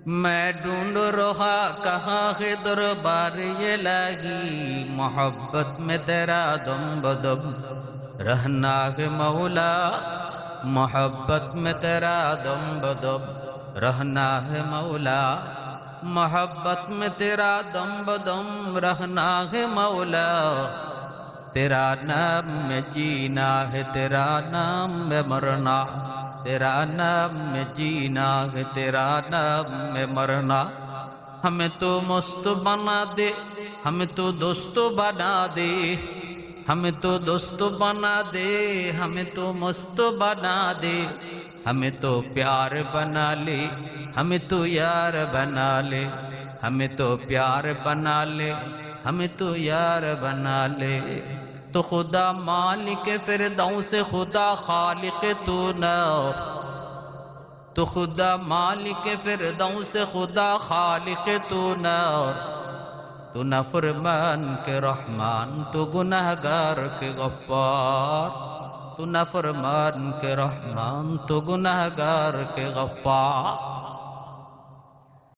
میں ڈھونڈ رہا کہاں ہے دربار الہی، محبت میں تیرا دم بدم رہنا ہے مولا، محبت میں تیرا دم بدم رہنا ہے مولا، محبت میں تیرا دم بدم رہنا ہے مولا، تیرا نام میں جینا ہے تیرا نام میں مرنا، تیرا نام میں جینا ہے تیرا نام میں مرنا، ہمیں تو مست بنا دے، ہمیں تو دوست بنا دے، ہمیں تو دوست بنا دے، ہمیں تو مست بنا دے، ہمیں تو پیار بنا لے، ہمیں تو یار بنا لے، ہمیں تو پیار بنا لے، ہمیں تو یار بنا لے، تو خدا مالک فردوس خدا خالق تو نہ، تو خدا مالک فردوس خدا خالق تو نہ، تو نافرمان کے رحمان، تو گناہگار کے غفار، تو نافرمان کے رحمان، تو گناہگار کے غفار،